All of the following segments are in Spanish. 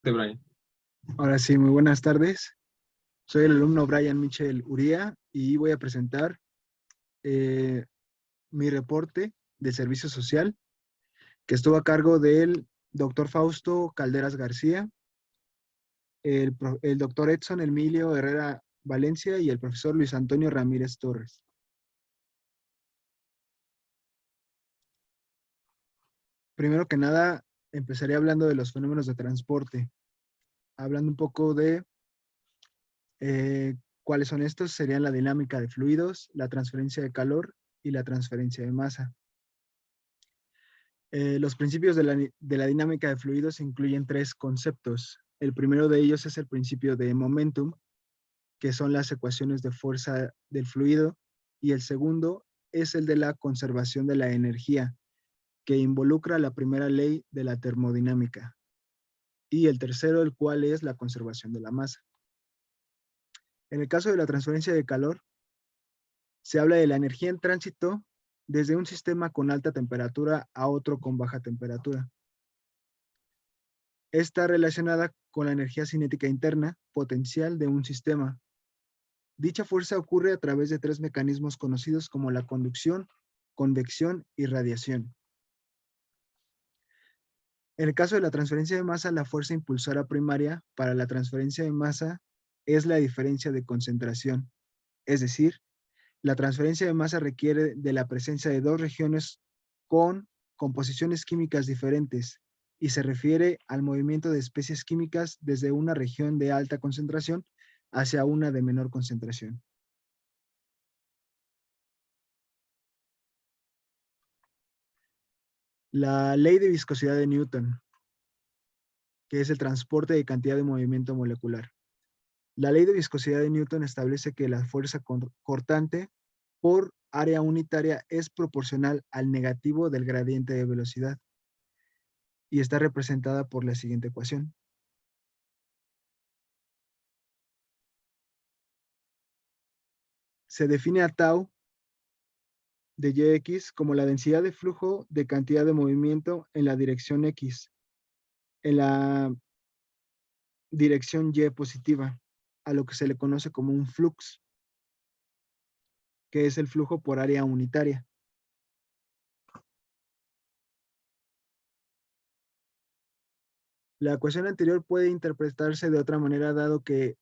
Brian. Ahora sí, muy buenas tardes. Soy el alumno Brian Michel Uría y voy a presentar eh, mi reporte de servicio social que estuvo a cargo del doctor Fausto Calderas García, el doctor Edson Emilio Herrera Valencia y el profesor Luis Antonio Ramírez Torres. Primero que nada, empezaré hablando de los fenómenos de transporte, hablando un poco de cuáles son estos. Serían la dinámica de fluidos, la transferencia de calor y la transferencia de masa. Los principios de la dinámica de fluidos incluyen tres conceptos. El primero de ellos es el principio de momentum, que son las ecuaciones de fuerza del fluido, y el segundo es el de la conservación de la energía, que involucra la primera ley de la termodinámica, y el tercero, el cual es la conservación de la masa. En el caso de la transferencia de calor, se habla de la energía en tránsito desde un sistema con alta temperatura a otro con baja temperatura. Está relacionada con la energía cinética interna potencial de un sistema. Dicha fuerza ocurre a través de tres mecanismos conocidos como la conducción, convección y radiación. En el caso de la transferencia de masa, la fuerza impulsora primaria para la transferencia de masa es la diferencia de concentración. Es decir, la transferencia de masa requiere de la presencia de dos regiones con composiciones químicas diferentes y se refiere al movimiento de especies químicas desde una región de alta concentración hacia una de menor concentración. La ley de viscosidad de Newton, que es el transporte de cantidad de movimiento molecular. La ley de viscosidad de Newton establece que la fuerza cortante por área unitaria es proporcional al negativo del gradiente de velocidad y está representada por la siguiente ecuación. Se define a tau de Yx como la densidad de flujo de cantidad de movimiento en la dirección X, en la dirección Y positiva, a lo que se le conoce como un flux, que es el flujo por área unitaria. La ecuación anterior puede interpretarse de otra manera, dado que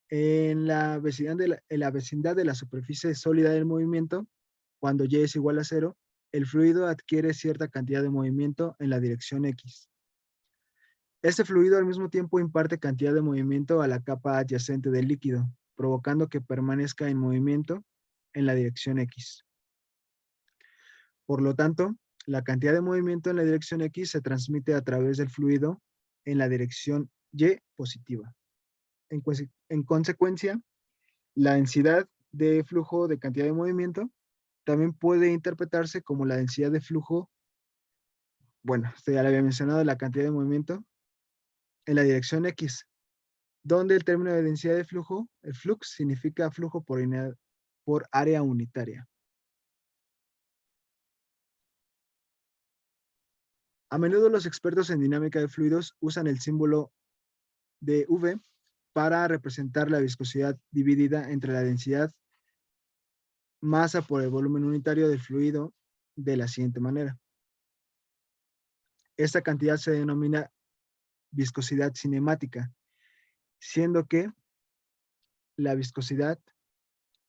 en la vecindad de la superficie sólida del movimiento, cuando Y es igual a cero, el fluido adquiere cierta cantidad de movimiento en la dirección X. Este fluido al mismo tiempo imparte cantidad de movimiento a la capa adyacente del líquido, provocando que permanezca en movimiento en la dirección X. Por lo tanto, la cantidad de movimiento en la dirección X se transmite a través del fluido en la dirección Y positiva. En consecuencia, la densidad de flujo de cantidad de movimiento también puede interpretarse como la densidad de flujo, bueno, esto ya lo había mencionado, la cantidad de movimiento en la dirección X, donde el término de densidad de flujo, el flux, significa flujo por área unitaria. A menudo los expertos en dinámica de fluidos usan el símbolo de V para representar la viscosidad dividida entre la densidad masa por el volumen unitario del fluido de la siguiente manera. Esta cantidad se denomina viscosidad cinemática, siendo que la viscosidad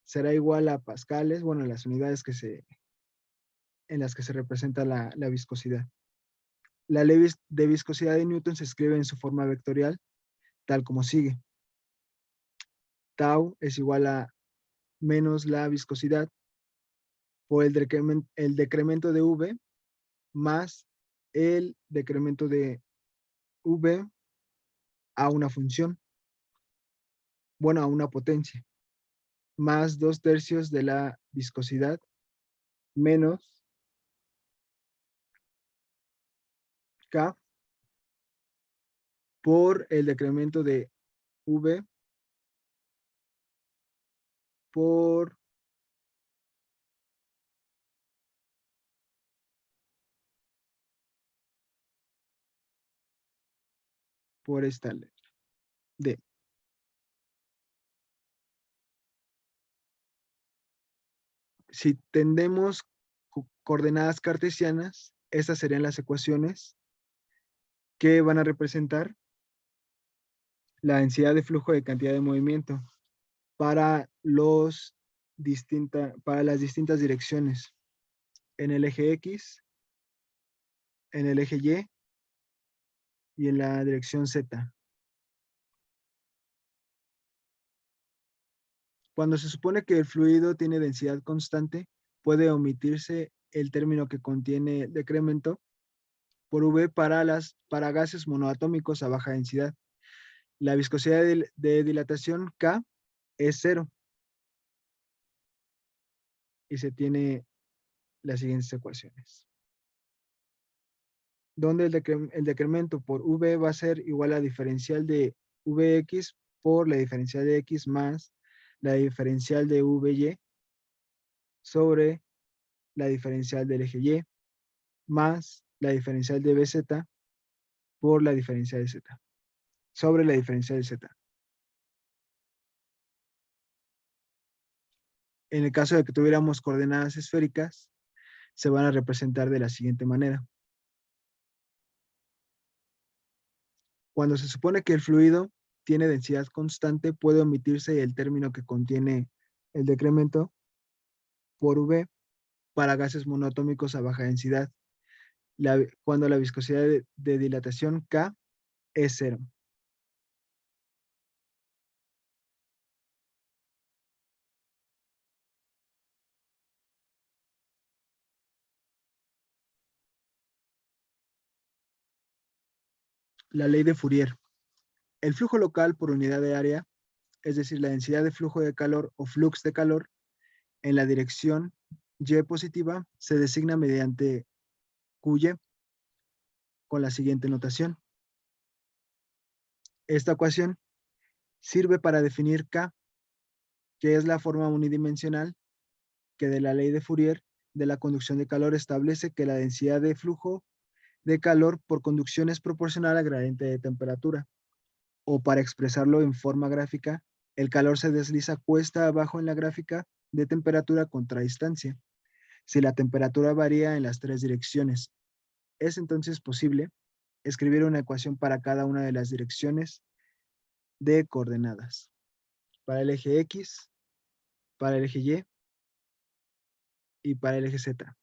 será igual a pascales, bueno, las unidades en las que se representa la viscosidad. La ley de viscosidad de Newton se escribe en su forma vectorial, tal como sigue. Tau es igual a menos la viscosidad por el decremento de V más el decremento de V a una función, bueno, a una potencia, más 2/3 de la viscosidad menos K por el decremento de V por por esta letra D. Si tendemos coordenadas cartesianas, estas serían las ecuaciones que van a representar la densidad de flujo de cantidad de movimiento para, para las distintas direcciones, en el eje X, en el eje y en la dirección Z. Cuando se supone que el fluido tiene densidad constante, puede omitirse el término que contiene decremento por V para gases monoatómicos a baja densidad. La viscosidad de dilatación K es 0 y se tiene las siguientes ecuaciones, donde el decremento por V va a ser igual a diferencial de Vx por la diferencial de X más la diferencial de Vy sobre la diferencial del eje Y más la diferencial de Bz por la diferencial de Z sobre la diferencial de Z. En el caso de que tuviéramos coordenadas esféricas, se van a representar de la siguiente manera. Cuando se supone que el fluido tiene densidad constante, puede omitirse el término que contiene el decremento por V para gases monoatómicos a baja densidad, cuando la viscosidad de dilatación K es 0. La ley de Fourier. El flujo local por unidad de área, es decir, la densidad de flujo de calor o flux de calor en la dirección Y positiva, se designa mediante QY con la siguiente notación. Esta ecuación sirve para definir K, que es la forma unidimensional que de la ley de Fourier de la conducción de calor establece que la densidad de flujo de calor por conducción es proporcional al gradiente de temperatura. O para expresarlo en forma gráfica, el calor se desliza cuesta abajo en la gráfica de temperatura contra distancia, si la temperatura varía en las tres direcciones. Es entonces posible escribir una ecuación para cada una de las direcciones de coordenadas. Para el eje X, para el eje y para el eje Z.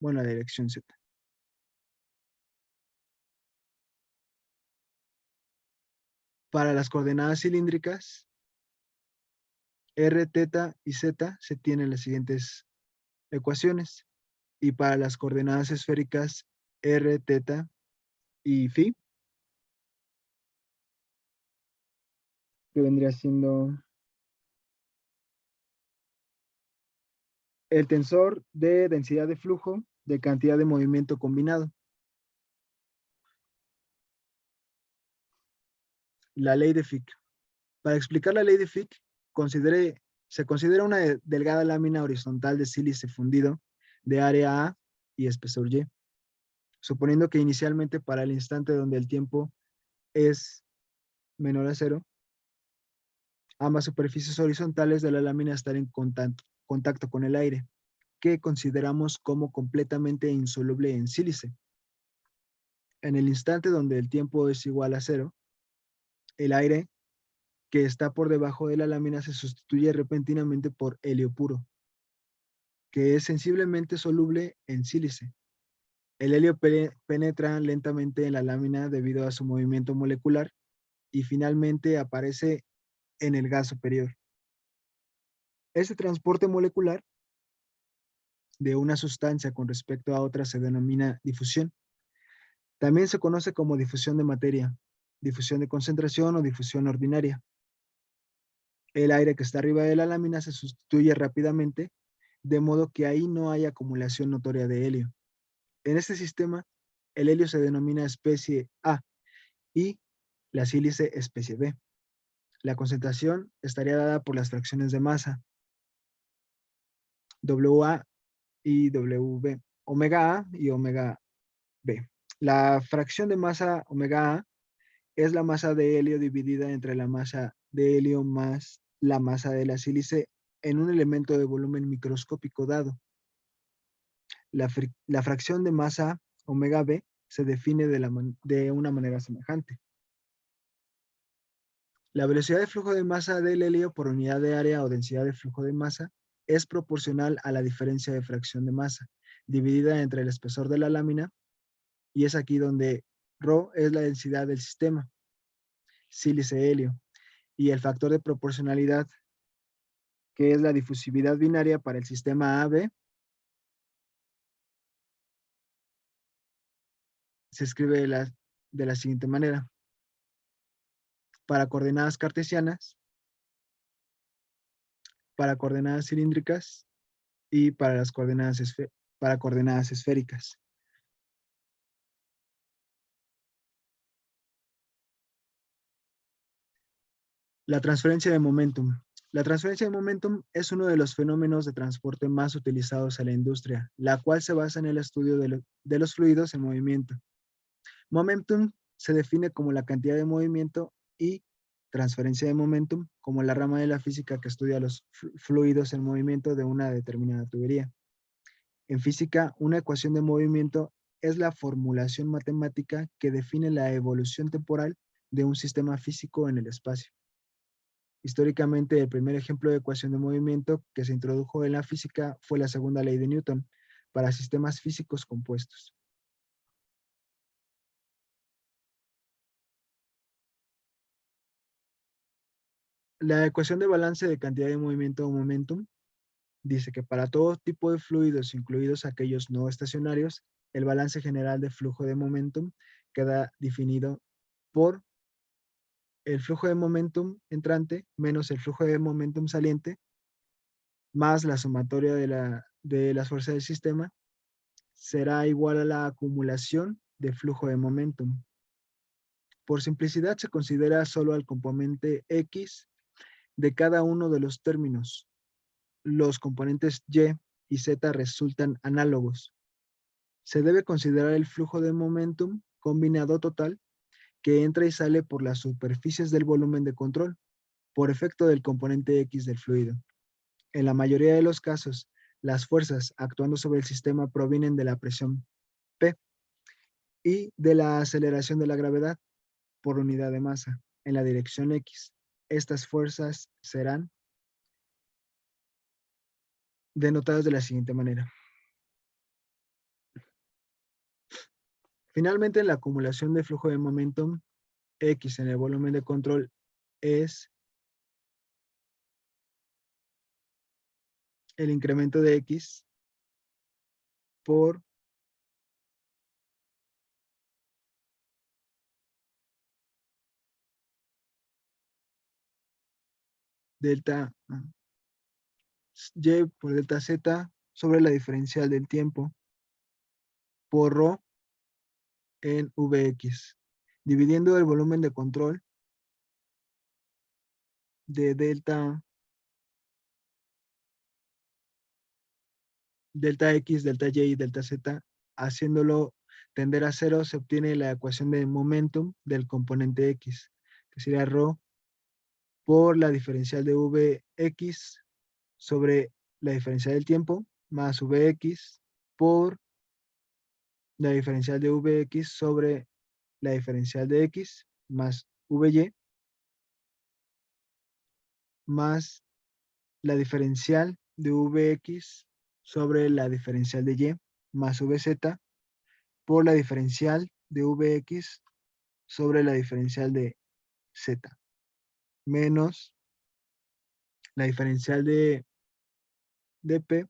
Bueno, la dirección Z. Para las coordenadas cilíndricas, R, θ y Z se tienen las siguientes ecuaciones. Y para las coordenadas esféricas, R, θ y phi, que vendría siendo el tensor de densidad de flujo de cantidad de movimiento combinado. La ley de Fick. Para explicar la ley de Fick, se considera una delgada lámina horizontal de sílice fundido de área A y espesor Y, suponiendo que inicialmente para el instante donde el tiempo es menor a 0, ambas superficies horizontales de la lámina están en contacto con el aire, que consideramos como completamente insoluble en sílice. En el instante donde el tiempo es igual a 0, el aire que está por debajo de la lámina se sustituye repentinamente por helio puro, que es sensiblemente soluble en sílice. El helio penetra lentamente en la lámina debido a su movimiento molecular y finalmente aparece en el gas superior. Ese transporte molecular de una sustancia con respecto a otra se denomina difusión. También se conoce como difusión de materia, difusión de concentración o difusión ordinaria. El aire que está arriba de la lámina se sustituye rápidamente, de modo que ahí no hay acumulación notoria de helio. En este sistema, el helio se denomina especie A y la sílice especie B. La concentración estaría dada por las fracciones de masa WA y WB, omega A y omega B. La fracción de masa omega A es la masa de helio dividida entre la masa de helio más la masa de la sílice en un elemento de volumen microscópico dado. La fracción de masa omega B se define de una manera semejante. La velocidad de flujo de masa del helio por unidad de área o densidad de flujo de masa es proporcional a la diferencia de fracción de masa, dividida entre el espesor de la lámina, y es aquí donde ρ es la densidad del sistema, sílice-helio, y el factor de proporcionalidad, que es la difusividad binaria para el sistema AB, se escribe de la siguiente manera. Para coordenadas cartesianas, para coordenadas cilíndricas y para las para coordenadas esféricas. La transferencia de momentum. La transferencia de momentum es uno de los fenómenos de transporte más utilizados en la industria, la cual se basa en el estudio de los fluidos en movimiento. Momentum se define como la cantidad de movimiento y transferencia de momentum como la rama de la física que estudia los fluidos en movimiento de una determinada tubería. En física, una ecuación de movimiento es la formulación matemática que define la evolución temporal de un sistema físico en el espacio. Históricamente, el primer ejemplo de ecuación de movimiento que se introdujo en la física fue la segunda ley de Newton para sistemas físicos compuestos. La ecuación de balance de cantidad de movimiento o momentum dice que para todo tipo de fluidos, incluidos aquellos no estacionarios, el balance general de flujo de momentum queda definido por el flujo de momentum entrante menos el flujo de momentum saliente más la sumatoria de las fuerzas del sistema será igual a la acumulación de flujo de momentum. Por simplicidad se considera solo al componente X de cada uno de los términos. Los componentes Y y Z resultan análogos. Se debe considerar el flujo de momentum combinado total que entra y sale por las superficies del volumen de control por efecto del componente X del fluido. En la mayoría de los casos, las fuerzas actuando sobre el sistema provienen de la presión P y de la aceleración de la gravedad por unidad de masa en la dirección X. Estas fuerzas serán denotadas de la siguiente manera. Finalmente, la acumulación de flujo de momentum X en el volumen de control es el incremento de X por delta Y por delta Z sobre la diferencial del tiempo por ρ en Vx, dividiendo el volumen de control de delta X, delta Y y delta Z, haciéndolo tender a cero, se obtiene la ecuación de momentum del componente X, que sería ρ por la diferencial de Vx sobre la diferencial del tiempo más Vx por la diferencial de Vx sobre la diferencial de X más Vy más la diferencial de Vx sobre la diferencial de Y más Vz por la diferencial de Vx sobre la diferencial de Z menos la diferencial de P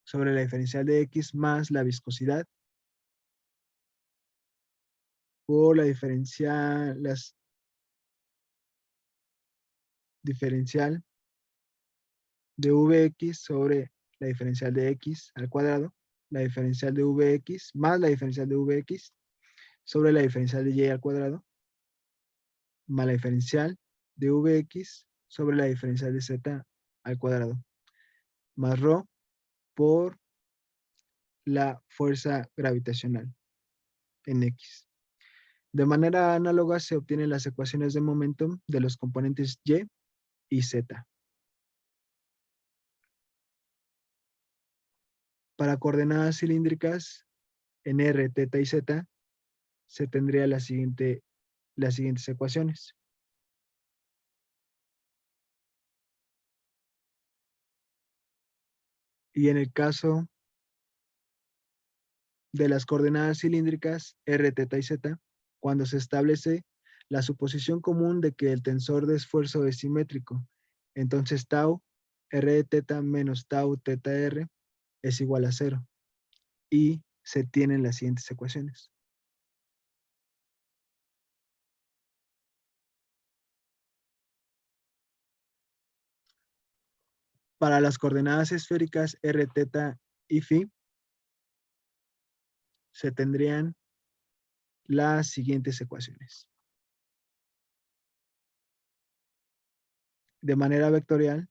sobre la diferencial de X más la viscosidad por la diferencial de Vx sobre la diferencial de X al cuadrado, la diferencial de Vx más la diferencial de Vx sobre la diferencial de Y al cuadrado, más la diferencial de Vx sobre la diferencial de Z al cuadrado, más ρ por la fuerza gravitacional en X. De manera análoga se obtienen las ecuaciones de momentum de los componentes Y y Z. Para coordenadas cilíndricas en R, θ y Z se tendría las siguientes ecuaciones. Y en el caso de las coordenadas cilíndricas R, θ y Z, cuando se establece la suposición común de que el tensor de esfuerzo es simétrico, entonces tau R de θ menos tau θ R es igual a 0. Y se tienen las siguientes ecuaciones. Para las coordenadas esféricas R, θ y φ, se tendrían las siguientes ecuaciones. De manera vectorial,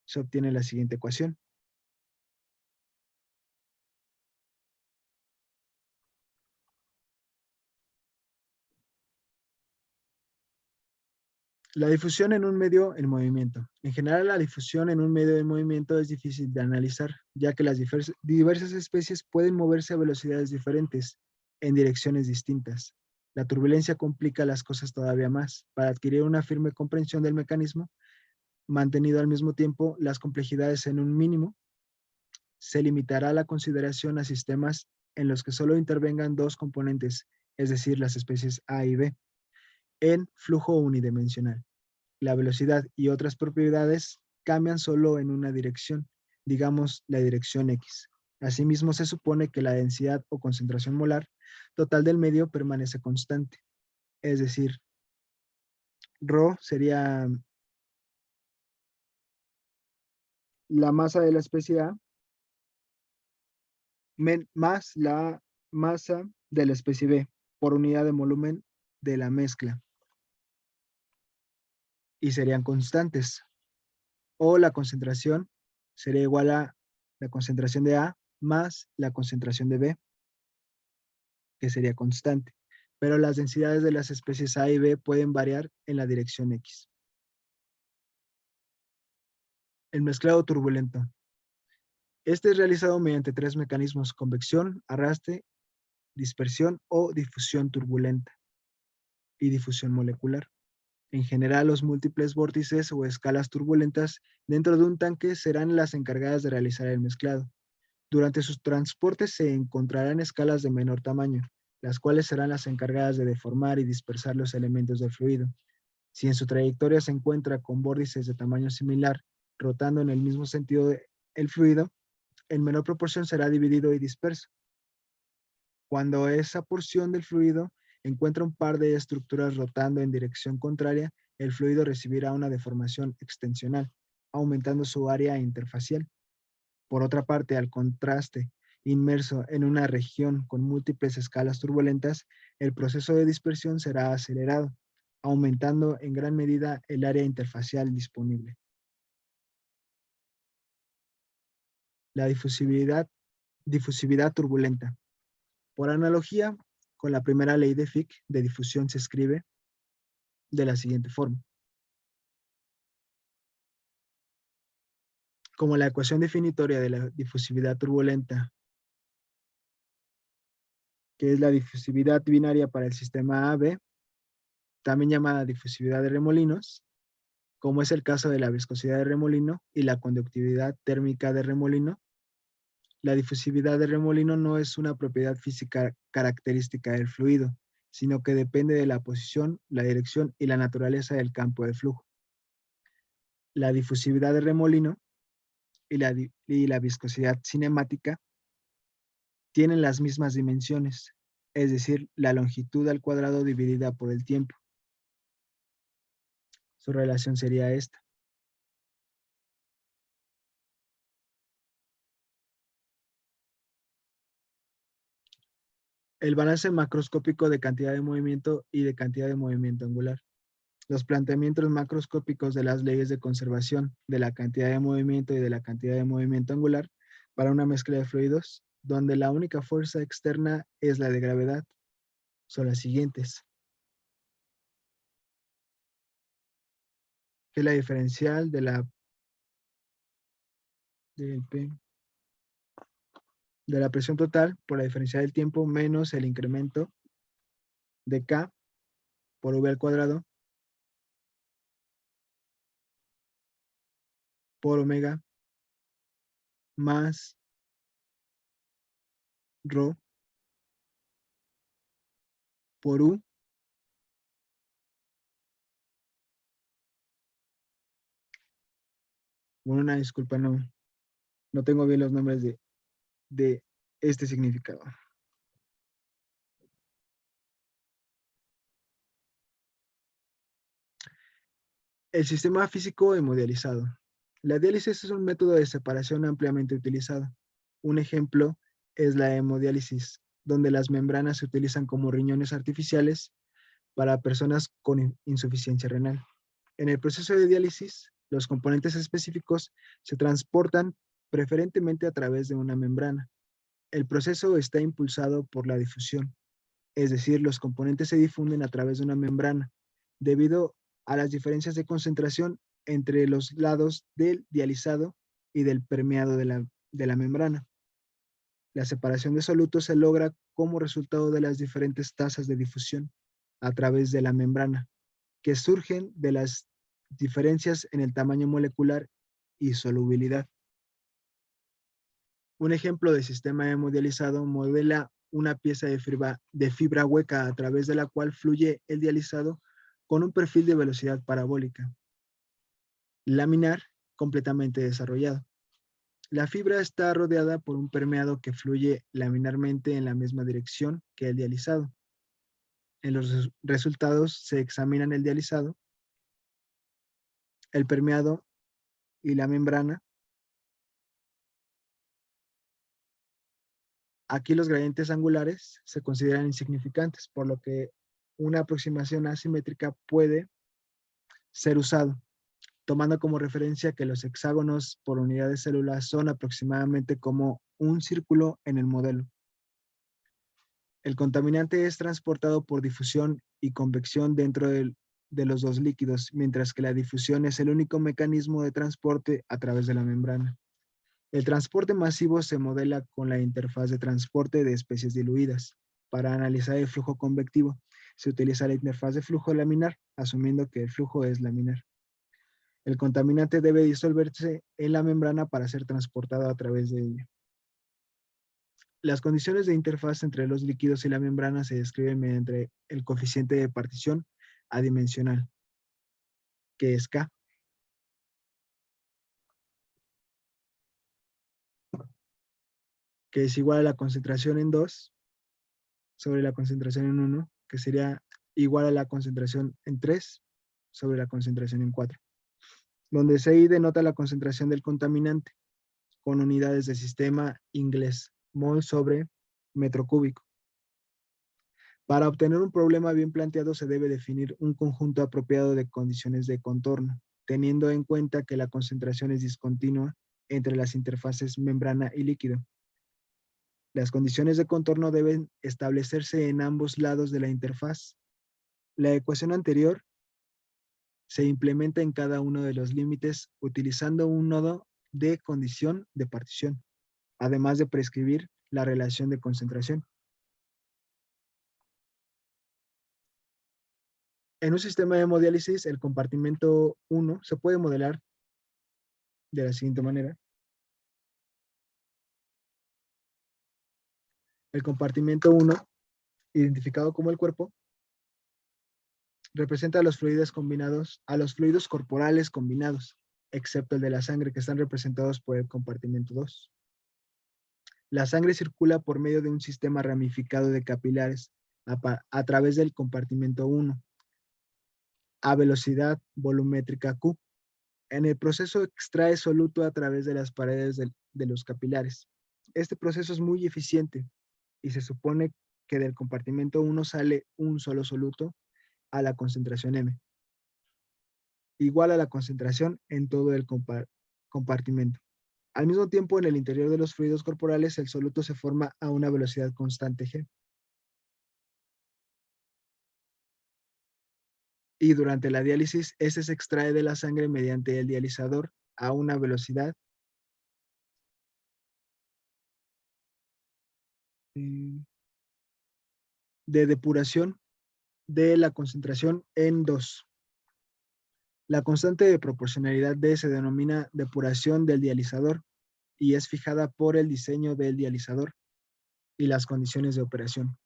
se obtiene la siguiente ecuación. La difusión en un medio en movimiento. En general, la difusión en un medio en movimiento es difícil de analizar, ya que las diversas especies pueden moverse a velocidades diferentes, en direcciones distintas. La turbulencia complica las cosas todavía más. Para adquirir una firme comprensión del mecanismo, mantenido al mismo tiempo las complejidades en un mínimo, se limitará la consideración a sistemas en los que solo intervengan dos componentes, es decir, las especies A y B, en flujo unidimensional. La velocidad y otras propiedades cambian solo en una dirección, digamos la dirección X. Asimismo, se supone que la densidad o concentración molar total del medio permanece constante. Es decir, ρ sería la masa de la especie A más la masa de la especie B por unidad de volumen de la mezcla. Y serían constantes. O la concentración sería igual a la concentración de A más la concentración de B, que sería constante. Pero las densidades de las especies A y B pueden variar en la dirección X. El mezclado turbulento. Este es realizado mediante tres mecanismos: convección, arrastre, dispersión o difusión turbulenta y difusión molecular. En general, los múltiples vórtices o escalas turbulentas dentro de un tanque serán las encargadas de realizar el mezclado. Durante sus transportes se encontrarán escalas de menor tamaño, las cuales serán las encargadas de deformar y dispersar los elementos del fluido. Si en su trayectoria se encuentra con vórtices de tamaño similar, rotando en el mismo sentido el fluido, en menor proporción será dividido y disperso. Cuando esa porción del fluido encuentra un par de estructuras rotando en dirección contraria, el fluido recibirá una deformación extensional, aumentando su área interfacial. Por otra parte, al contraste inmerso en una región con múltiples escalas turbulentas, el proceso de dispersión será acelerado, aumentando en gran medida el área interfacial disponible. La difusividad turbulenta. Por analogía con la primera ley de Fick de difusión, se escribe de la siguiente forma. Como la ecuación definitoria de la difusividad turbulenta, que es la difusividad binaria para el sistema AB, también llamada difusividad de remolinos, como es el caso de la viscosidad de remolino y la conductividad térmica de remolino. La difusividad de remolino no es una propiedad física característica del fluido, sino que depende de la posición, la dirección y la naturaleza del campo de flujo. La difusividad de remolino y la viscosidad cinemática tienen las mismas dimensiones, es decir, la longitud al cuadrado dividida por el tiempo. Su relación sería esta. El balance macroscópico de cantidad de movimiento y de cantidad de movimiento angular. Los planteamientos macroscópicos de las leyes de conservación de la cantidad de movimiento y de la cantidad de movimiento angular para una mezcla de fluidos, donde la única fuerza externa es la de gravedad, son las siguientes. Que es la diferencial del P- de la presión total por la diferencial del tiempo menos el incremento de K por V al cuadrado por omega más rho por U Bueno, una disculpa, no tengo bien los nombres de este significado. El sistema físico hemodializado. La diálisis es un método de separación ampliamente utilizado. Un ejemplo es la hemodiálisis, donde las membranas se utilizan como riñones artificiales para personas con insuficiencia renal. En el proceso de diálisis, los componentes específicos se transportan preferentemente a través de una membrana. El proceso está impulsado por la difusión, es decir, los componentes se difunden a través de una membrana, debido a las diferencias de concentración entre los lados del dializado y del permeado de la membrana. La separación de solutos se logra como resultado de las diferentes tasas de difusión a través de la membrana, que surgen de las diferencias en el tamaño molecular y solubilidad. Un ejemplo de sistema hemodializado modela una pieza de fibra hueca a través de la cual fluye el dializado con un perfil de velocidad parabólica, laminar completamente desarrollado. La fibra está rodeada por un permeado que fluye laminarmente en la misma dirección que el dializado. En los resultados se examinan el dializado, el permeado y la membrana. Aquí los gradientes angulares se consideran insignificantes, por lo que una aproximación asimétrica puede ser usado, tomando como referencia que los hexágonos por unidad de célula son aproximadamente como un círculo en el modelo. El contaminante es transportado por difusión y convección dentro de los dos líquidos, mientras que la difusión es el único mecanismo de transporte a través de la membrana. El transporte masivo se modela con la interfaz de transporte de especies diluidas. Para analizar el flujo convectivo, se utiliza la interfaz de flujo laminar, asumiendo que el flujo es laminar. El contaminante debe disolverse en la membrana para ser transportado a través de ella. Las condiciones de interfaz entre los líquidos y la membrana se describen mediante el coeficiente de partición adimensional, que es K, que es igual a la concentración en 2 sobre la concentración en 1, que sería igual a la concentración en 3 sobre la concentración en 4, donde CI denota la concentración del contaminante con unidades de sistema inglés, mol sobre metro cúbico. Para obtener un problema bien planteado se debe definir un conjunto apropiado de condiciones de contorno, teniendo en cuenta que la concentración es discontinua entre las interfaces membrana y líquido. Las condiciones de contorno deben establecerse en ambos lados de la interfaz. La ecuación anterior se implementa en cada uno de los límites utilizando un nodo de condición de partición, además de prescribir la relación de concentración. En un sistema de hemodiálisis, el compartimento 1 se puede modelar de la siguiente manera. El compartimento 1, identificado como el cuerpo, representa a los fluidos corporales combinados, excepto el de la sangre, que están representados por el compartimento 2. La sangre circula por medio de un sistema ramificado de capilares a través del compartimento 1, a velocidad volumétrica Q. En el proceso extrae soluto a través de las paredes de los capilares. Este proceso es muy eficiente y se supone que del compartimento 1 sale un solo soluto a la concentración M, igual a la concentración en todo el compartimento. Al mismo tiempo, en el interior de los fluidos corporales, el soluto se forma a una velocidad constante G. y durante la diálisis, este se extrae de la sangre mediante el dializador a una velocidad de depuración de la concentración en 2. La constante de proporcionalidad D se denomina depuración del dializador y es fijada por el diseño del dializador y las condiciones de operación.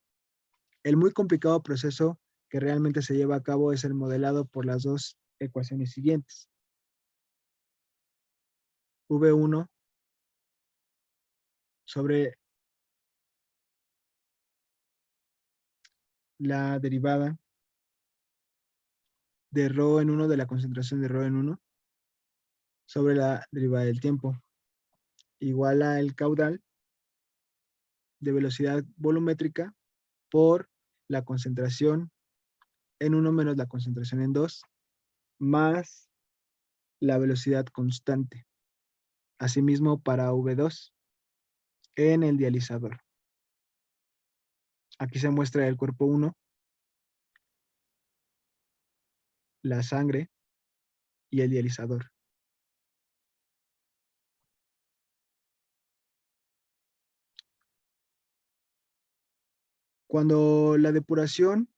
El muy complicado proceso que realmente se lleva a cabo es el modelado por las dos ecuaciones siguientes. V1 sobre la derivada de ρ en 1 de la concentración de ρ en 1 sobre la derivada del tiempo, igual a el caudal de velocidad volumétrica por la concentración en 1 menos la concentración en 2 más la velocidad constante. Asimismo para V2 en el dializador. Aquí se muestra el cuerpo 1, la sangre y el dializador. Cuando la depuración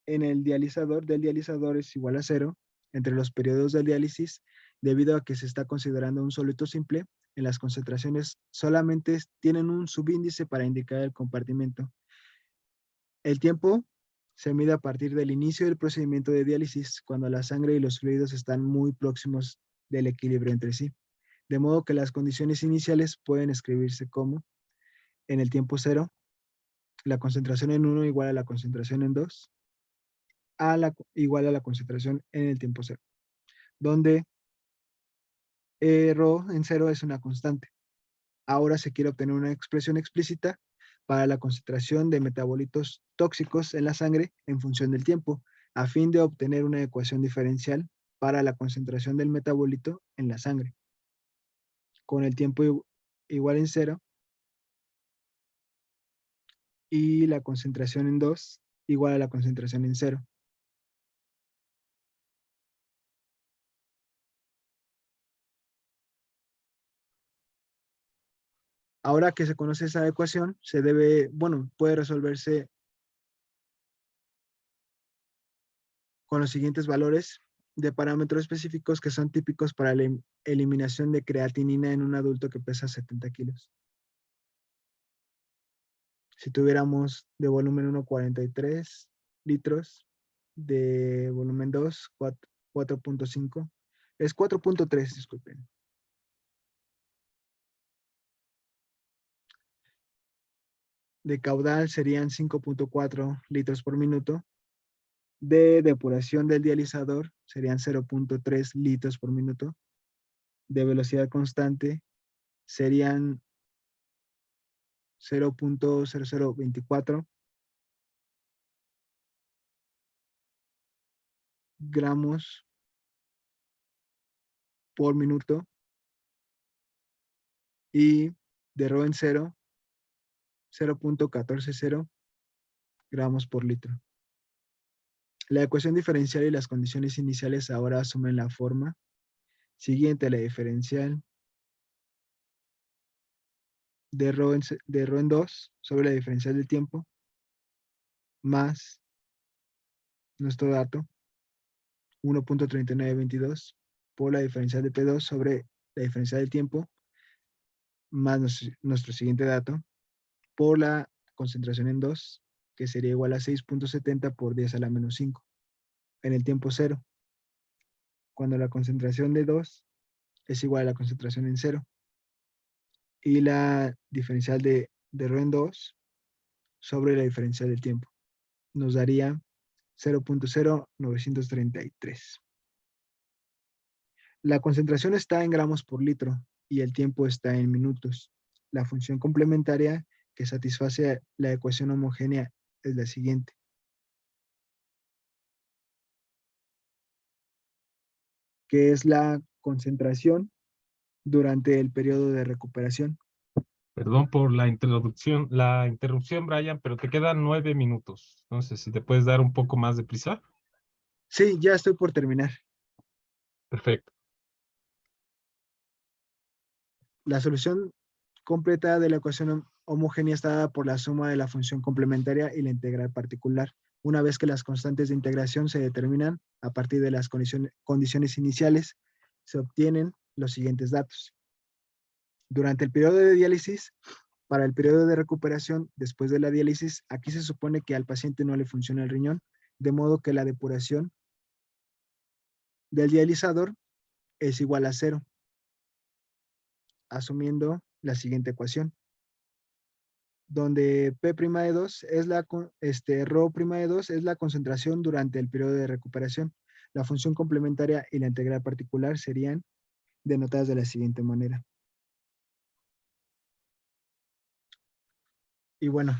en el dializador del dializador es igual a 0, entre los periodos del diálisis, debido a que se está considerando un soluto simple, en las concentraciones solamente tienen un subíndice para indicar el compartimento. El tiempo se mide a partir del inicio del procedimiento de diálisis, cuando la sangre y los fluidos están muy próximos del equilibrio entre sí. De modo que las condiciones iniciales pueden escribirse como, en el tiempo 0, la concentración en 1 igual a la concentración en 2, igual a la concentración en el tiempo 0, donde ρ en 0 es una constante. Ahora se quiere obtener una expresión explícita para la concentración de metabolitos tóxicos en la sangre en función del tiempo, a fin de obtener una ecuación diferencial para la concentración del metabolito en la sangre. Con el tiempo igual en 0 y la concentración en 2 igual a la concentración en 0. Ahora que se conoce esa ecuación, puede resolverse con los siguientes valores de parámetros específicos que son típicos para la eliminación de creatinina en un adulto que pesa 70 kilos. Si tuviéramos de volumen 1, 43 litros, de volumen 2, 4.5, es 4.3, disculpen. De caudal serían 5.4 litros por minuto. De depuración del dializador serían 0.3 litros por minuto. De velocidad constante serían 0.0024 gramos por minuto. Y de ρ en 0, 0.140 gramos por litro. La ecuación diferencial y las condiciones iniciales ahora asumen la forma siguiente: la diferencial de ρ en 2 sobre la diferencial del tiempo más nuestro dato 1.3922 por la diferencial de P2 sobre la diferencial del tiempo más nuestro siguiente dato por la concentración en 2, que sería igual a 6.70 por 10 a la menos 5 en el tiempo 0, cuando la concentración de 2 es igual a la concentración en 0 y la diferencial de ρ en 2 sobre la diferencial del tiempo nos daría 0.0933. La concentración está en gramos por litro y el tiempo está en minutos. La función complementaria que satisface la ecuación homogénea es la siguiente. Que es la concentración durante el periodo de recuperación. Perdón por la interrupción, Brian, pero te quedan 9 minutos. Entonces, si te puedes dar un poco más de prisa. Sí, ya estoy por terminar. Perfecto. La solución completa de la ecuación homogénea está dada por la suma de la función complementaria y la integral particular, una vez que las constantes de integración se determinan a partir de las condiciones iniciales, se obtienen los siguientes datos. Durante el periodo de diálisis, para el periodo de recuperación después de la diálisis, aquí se supone que al paciente no le funciona el riñón, de modo que la depuración del dializador es igual a 0, asumiendo la siguiente ecuación, donde P' de 2 es Rho' de 2 es la concentración durante el periodo de recuperación. La función complementaria y la integral particular serían denotadas de la siguiente manera. Y bueno,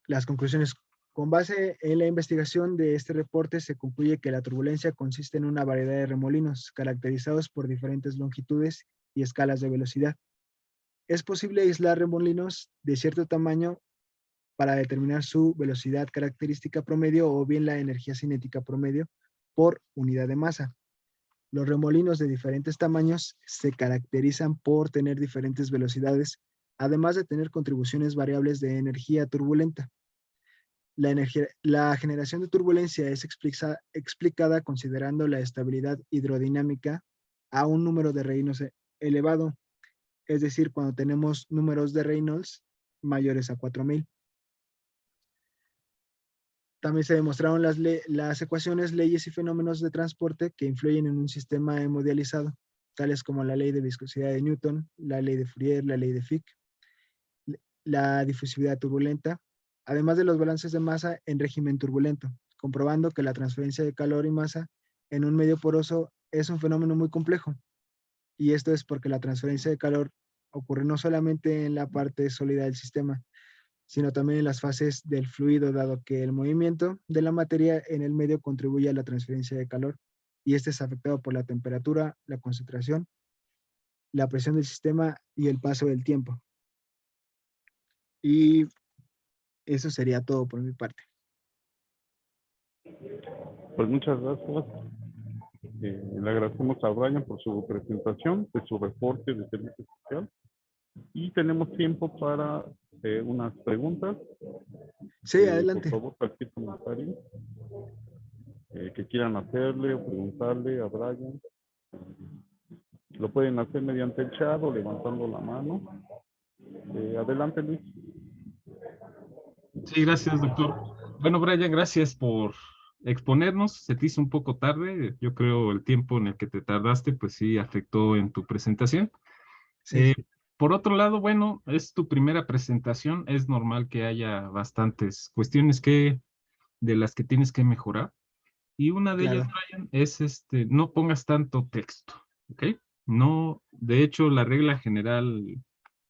las conclusiones. Con base en la investigación de este reporte, se concluye que la turbulencia consiste en una variedad de remolinos caracterizados por diferentes longitudes y escalas de velocidad. Es posible aislar remolinos de cierto tamaño para determinar su velocidad característica promedio o bien la energía cinética promedio por unidad de masa. Los remolinos de diferentes tamaños se caracterizan por tener diferentes velocidades, además de tener contribuciones variables de energía turbulenta. La generación de turbulencia es explicada considerando la estabilidad hidrodinámica a un número de Reynolds elevado, es decir, cuando tenemos números de Reynolds mayores a 4000. También se demostraron las ecuaciones, leyes y fenómenos de transporte que influyen en un sistema hemodializado, tales como la ley de viscosidad de Newton, la ley de Fourier, la ley de Fick, la difusividad turbulenta, además de los balances de masa en régimen turbulento, comprobando que la transferencia de calor y masa en un medio poroso es un fenómeno muy complejo. Y esto es porque la transferencia de calor ocurre no solamente en la parte sólida del sistema, sino también en las fases del fluido, dado que el movimiento de la materia en el medio contribuye a la transferencia de calor, y este es afectado por la temperatura, la concentración, la presión del sistema y el paso del tiempo. Y eso sería todo por mi parte. Pues muchas gracias. Le agradecemos a Brian por su presentación de su reporte de servicio social. Y tenemos tiempo para unas preguntas. Sí, Por adelante. favor, cualquier comentario que quieran hacerle o preguntarle a Brian. Lo pueden hacer mediante el chat o levantando la mano. Adelante, Luis. Sí, gracias, doctor. Bueno, Brian, gracias por exponernos. Se te hizo un poco tarde. Yo creo el tiempo en el que te tardaste, pues sí, afectó en tu presentación. Sí, Por otro lado, bueno, es tu primera presentación. Es normal que haya bastantes cuestiones de las que tienes que mejorar. Y una de ellas, claro. Brian, es no pongas tanto texto, ¿ok? No, de hecho, la regla general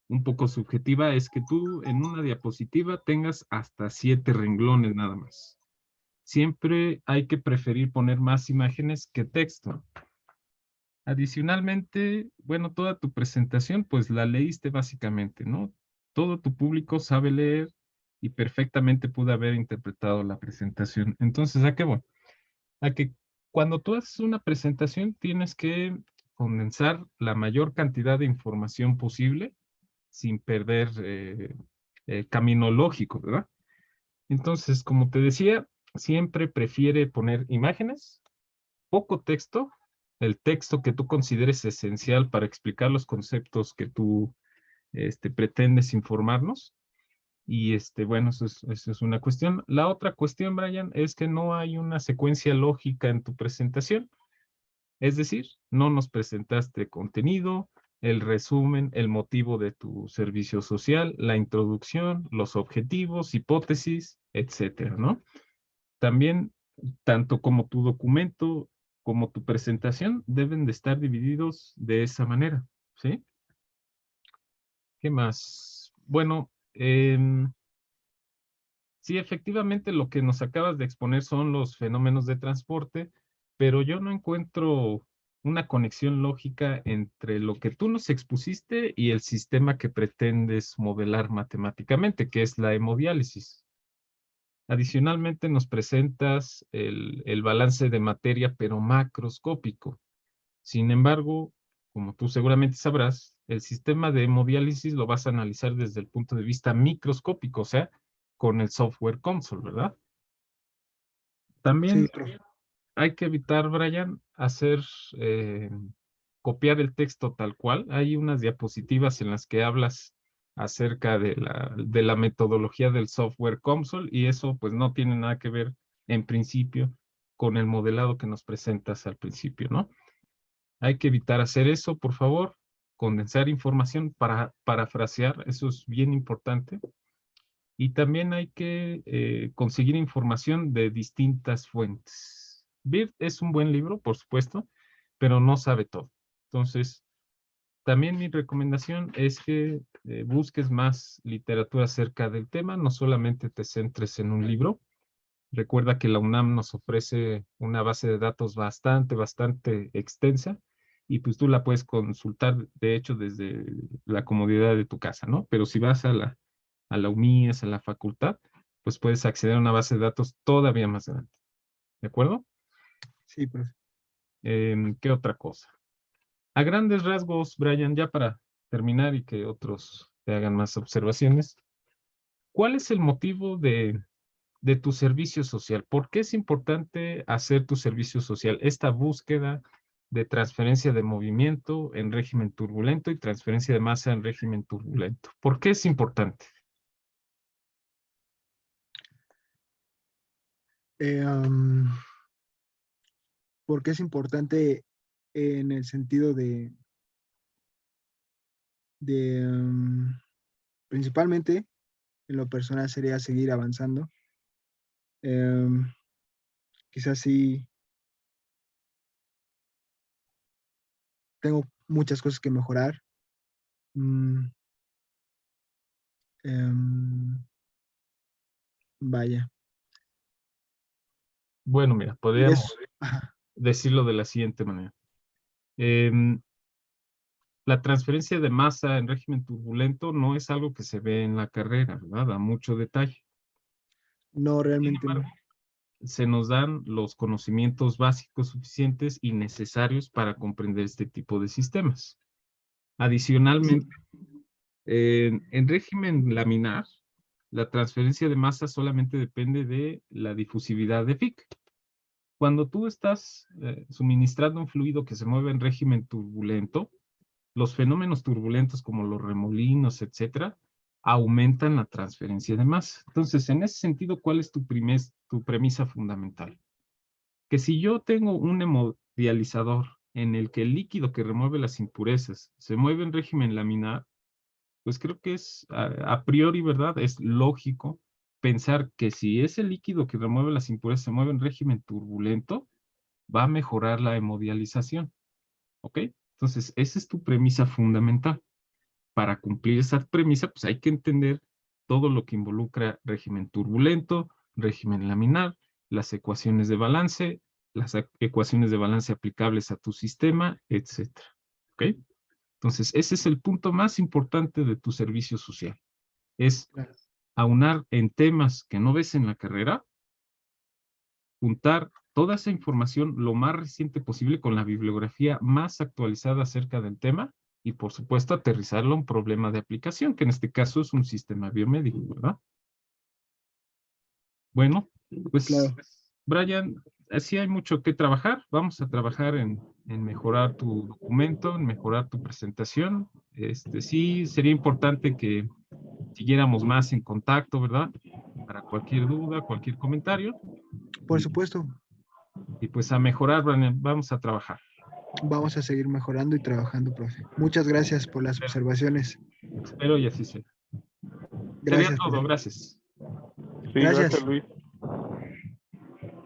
un poco subjetiva es que tú en una diapositiva tengas hasta 7 renglones nada más. Siempre hay que preferir poner más imágenes que texto. Adicionalmente, bueno, toda tu presentación, pues la leíste básicamente, ¿no? Todo tu público sabe leer y perfectamente pudo haber interpretado la presentación. Entonces, ¿a qué voy? A que cuando tú haces una presentación tienes que condensar la mayor cantidad de información posible sin perder camino lógico, ¿verdad? Entonces, como te decía, siempre prefiere poner imágenes, poco texto, el texto que tú consideres esencial para explicar los conceptos que tú pretendes informarnos. Y bueno, eso es una cuestión. La otra cuestión, Brian, es que no hay una secuencia lógica en tu presentación. Es decir, no nos presentaste contenido, el resumen, el motivo de tu servicio social, la introducción, los objetivos, hipótesis, etcétera, ¿no? También, tanto como tu documento como tu presentación deben de estar divididos de esa manera, ¿sí? ¿Qué más? Bueno, sí, efectivamente lo que nos acabas de exponer son los fenómenos de transporte, pero yo no encuentro una conexión lógica entre lo que tú nos expusiste y el sistema que pretendes modelar matemáticamente, que es la hemodiálisis. Adicionalmente nos presentas el balance de materia, pero macroscópico. Sin embargo, como tú seguramente sabrás, el sistema de hemodiálisis lo vas a analizar desde el punto de vista microscópico, o sea, con el software console, ¿verdad? También Sí, profe. hay que evitar, Brian, eh, copiar el texto tal cual. Hay unas diapositivas en las que hablas acerca de la metodología del software console y eso pues no tiene nada que ver en principio con el modelado que nos presentas al principio, ¿no? Hay que evitar hacer eso, por favor. Condensar información para parafrasear, eso es bien importante. Y también hay que conseguir información de distintas fuentes. BIRD es un buen libro, por supuesto, pero no sabe todo. Entonces, también mi recomendación es que busques más literatura acerca del tema, no solamente te centres en un libro. Recuerda que la UNAM nos ofrece una base de datos bastante extensa y pues tú la puedes consultar, de hecho, desde la comodidad de tu casa, ¿no? Pero si vas a la UMIES, a la facultad, pues puedes acceder a una base de datos todavía más grande. ¿De acuerdo? Sí, profe. ¿Qué otra cosa? A grandes rasgos, Brian, ya para terminar y que otros te hagan más observaciones, ¿cuál es el motivo de tu servicio social? ¿Por qué es importante hacer tu servicio social? Esta búsqueda de transferencia de movimiento en régimen turbulento y transferencia de masa en régimen turbulento. ¿Por qué es importante? Eh, porque es importante en el sentido de principalmente en lo personal sería seguir avanzando. Em, Quizás sí tengo muchas cosas que mejorar. Mm, em, Vaya. Bueno, mira, Y podríamos es, ajá, decirlo de la siguiente manera. Em, la transferencia de masa en régimen turbulento no es algo que se ve en la carrera, ¿verdad? A mucho detalle. no, Sin realmente no. embargo, se nos dan los conocimientos básicos suficientes y necesarios para comprender este tipo de sistemas. Sí, Adicionalmente, en régimen laminar, la transferencia de masa solamente depende de la difusividad de Fick. Cuando tú estás suministrando un fluido que se mueve en régimen turbulento, los fenómenos turbulentos como los remolinos, etcétera, aumentan la transferencia de masa. Entonces, en ese sentido, ¿cuál es tu premisa fundamental? Que si yo tengo un hemodializador en el que el líquido que remueve las impurezas se mueve en régimen laminar, pues creo que es a priori, ¿verdad? Es lógico pensar que si ese líquido que remueve las impurezas se mueve en régimen turbulento, va a mejorar la hemodialización, ¿ok? Entonces, esa es tu premisa fundamental. Para cumplir esa premisa, pues hay que entender todo lo que involucra régimen turbulento, régimen laminar, las ecuaciones de balance, las ecuaciones de balance aplicables a tu sistema, etcétera. ¿Ok? Entonces, ese es el punto más importante de tu servicio social. Es claro. aunar en temas que no ves en la carrera, juntar toda esa información lo más reciente posible con la bibliografía más actualizada acerca del tema y, por supuesto, aterrizarlo a un problema de aplicación, que en este caso es un sistema biomédico, ¿verdad? Bueno, pues, Claro. Brian, así hay mucho que trabajar. Vamos a trabajar en mejorar tu documento, en mejorar tu presentación. Sí, sería importante que siguiéramos más en contacto, ¿verdad? Para cualquier duda, cualquier comentario. Por Y, supuesto, y pues a mejorar, Brian, vamos a trabajar. vamos a seguir mejorando y trabajando, profe. Muchas gracias por las observaciones. Espero y así sea. Sería Gracias, todo, profe. gracias. Sí, gracias, Gracias. Luis.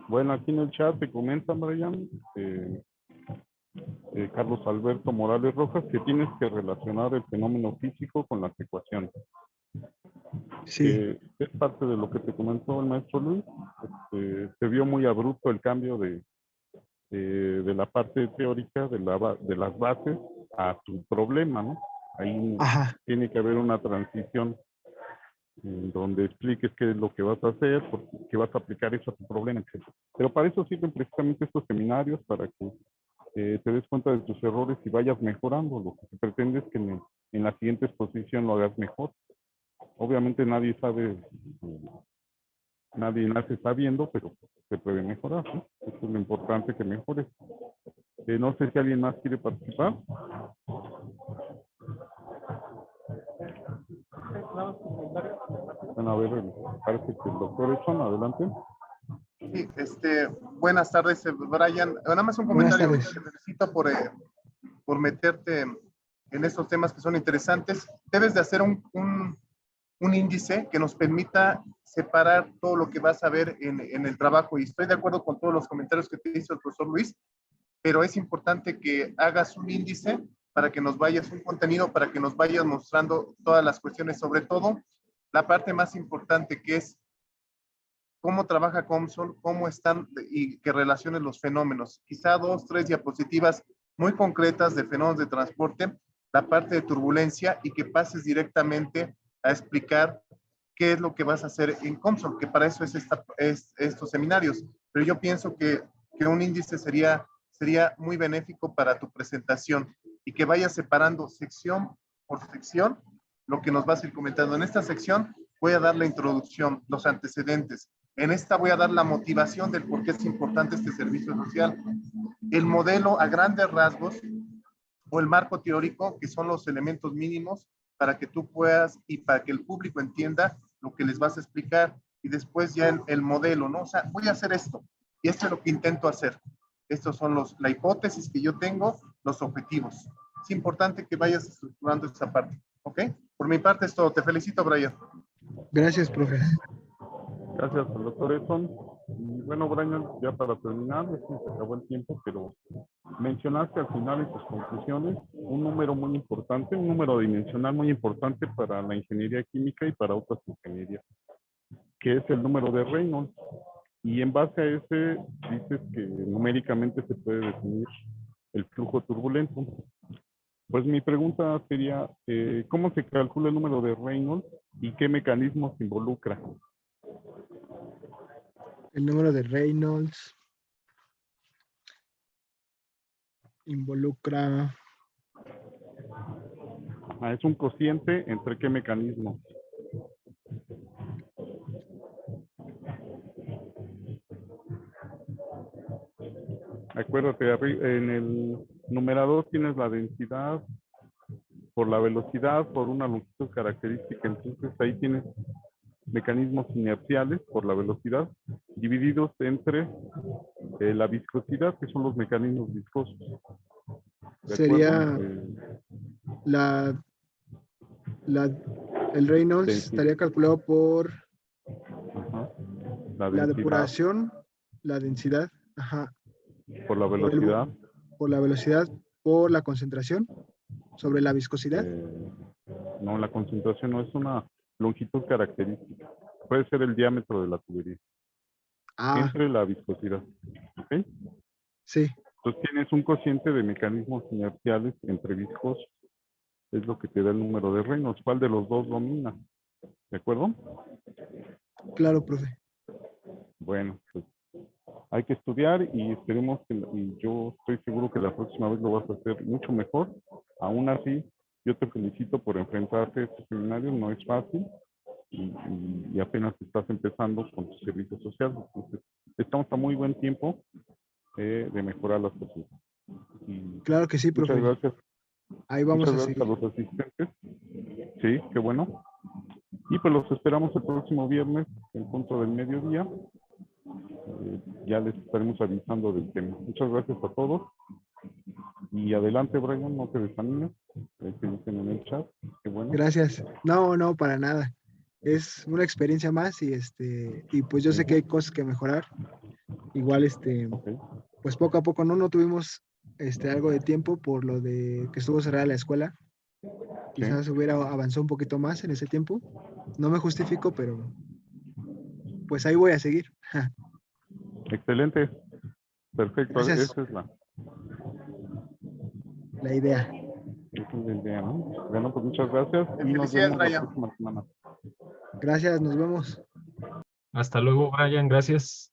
Bueno, aquí en el chat te comentan, Brian, Carlos Alberto Morales Rojas, que tienes que relacionar el fenómeno físico con las ecuaciones. Sí, Es parte de lo que te comentó el maestro Luis. Se vio muy abrupto el cambio de la parte teórica de las bases a tu problema, ¿no? Ahí ajá, tiene que haber una transición en donde expliques qué es lo que vas a hacer, porque vas a aplicar eso a tu problema, etc. Pero para eso sirven precisamente estos seminarios, para que te des cuenta de tus errores y vayas mejorando. Lo que se pretende es que en la siguiente exposición lo hagas mejor. Obviamente nadie sabe, nadie nace sabiendo, pero se puede mejorar, ¿no? Eso es lo importante, que mejores. No sé si alguien más quiere participar. Bueno, a ver, parece que el doctor Edson, adelante. Sí, buenas tardes, Brian. Nada más un Buenas comentario. tardes. Te felicito por meterte en estos temas que son interesantes. Debes de hacer un índice que nos permita separar todo lo que vas a ver en el trabajo. Y estoy de acuerdo con todos los comentarios que te hizo el profesor Luis, pero es importante que hagas un índice para que nos vayas, un contenido para que nos vayas mostrando todas las cuestiones, sobre todo la parte más importante, que es cómo trabaja Comsol, cómo están y que relaciones los fenómenos. Quizá 2, 3 diapositivas muy concretas de fenómenos de transporte, la parte de turbulencia, y que pases directamente a explicar qué es lo que vas a hacer en Comsol, que para eso es estos seminarios. Pero yo pienso que un índice sería muy benéfico para tu presentación, y que vayas separando sección por sección lo que nos vas a ir comentando. En esta sección voy a dar la introducción, los antecedentes. En esta voy a dar la motivación del por qué es importante este servicio social. El modelo a grandes rasgos, o el marco teórico, que son los elementos mínimos para que tú puedas y para que el público entienda lo que les vas a explicar. Y después ya el modelo, ¿no? O sea, voy a hacer esto, y esto es lo que intento hacer. Estos son la hipótesis que yo tengo, los objetivos. Es importante que vayas estructurando esta parte, ¿ok? Por mi parte es todo. Te felicito, Brian. Gracias, profe. Gracias al doctor Edson. Y bueno, Brian, ya para terminar, se acabó el tiempo, pero mencionaste al final en tus conclusiones un número muy importante, un número dimensional muy importante para la ingeniería química y para otras ingenierías, que es el número de Reynolds. Y en base a ese, dices que numéricamente se puede definir el flujo turbulento. Pues mi pregunta sería, ¿cómo se calcula el número de Reynolds y qué mecanismos involucra? El número de Reynolds involucra... Es un cociente entre qué mecanismos. Acuérdate, en el numerador tienes la densidad por la velocidad, por una longitud característica, entonces ahí tienes mecanismos inerciales por la velocidad, divididos entre la viscosidad, que son los mecanismos viscosos. ¿De Sería acuerdo? la, el Reynolds Densidad. estaría calculado por Ajá. La la densidad depuración, la densidad, ajá, por la por velocidad. por la velocidad, por la concentración sobre la viscosidad. No, la concentración no es una longitud característica. Puede ser el diámetro de la tubería. Ah, Entre la viscosidad. ¿Ok? sí, Entonces tienes un cociente de mecanismos inerciales entre viscosos. Es lo que te da el número de Reynolds. ¿Cuál de los dos domina? ¿De acuerdo? claro, profe. Bueno, pues hay que estudiar y esperemos que, y yo estoy seguro que la próxima vez lo vas a hacer mucho mejor. Aún así, yo te felicito por enfrentarte a este seminario, no es fácil y apenas estás empezando con tu servicio social. Entonces, estamos a muy buen tiempo de mejorar las cosas. Y Claro que sí, muchas profe. gracias. Ahí vamos Muchas a gracias a seguir. los asistentes. Sí, qué bueno. Y pues los esperamos el próximo viernes en punto del mediodía. Ya les estaremos avisando del tema. Muchas gracias a todos. Y adelante, Brian, no te desanimes. Que dicen en el chat. Qué bueno. Gracias. No, no, para nada. Es una experiencia más y pues yo sé que hay cosas que mejorar. Igual, Ok. pues poco a poco no tuvimos algo de tiempo por lo de que estuvo cerrada la escuela. Sí. Quizás hubiera avanzado un poquito más en ese tiempo. No me justifico, pero pues ahí voy a seguir. Excelente. Perfecto. Gracias, Esa es la idea. la idea, ¿no? Bueno, pues muchas gracias y nos Felicidades, vemos la Brian. próxima semana. Gracias, nos vemos. Hasta luego, Brian, gracias.